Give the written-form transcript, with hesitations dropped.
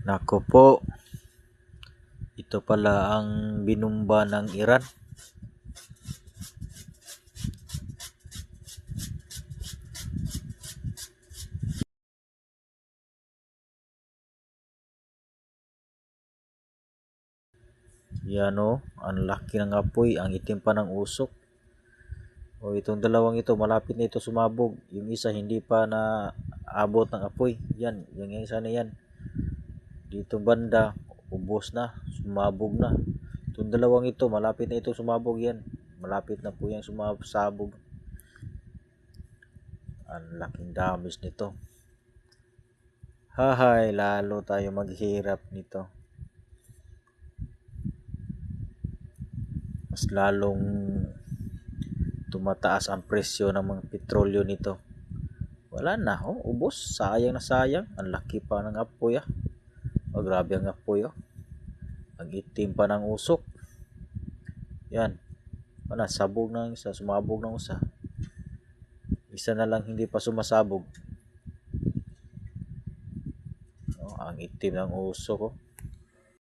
Nako po, ito pala ang binumba ng Iran. Yan o, ang laki ng apoy, ang itim pa ng usok. O itong dalawang ito, malapit na ito sumabog. Yung isa hindi pa na abot ng apoy. Yan, yung isa na yan. Dito banda, ubos na, sumabog na. Itong dalawang ito, malapit na ito sumabog yan. Malapit na po yung sumabog. Ang laking damage nito. Hahay, lalo tayo maghirap nito. Mas lalong tumataas ang presyo ng mga petrolyo nito. Wala na, ubos. Sayang na sayang. Ang laki pa ng apoy grabe ang apoy Ang itim pa ng usok. Yan. Sabog ng isa, sumabog ng isa. Isa na lang hindi pa sumasabog. Ang itim ng usok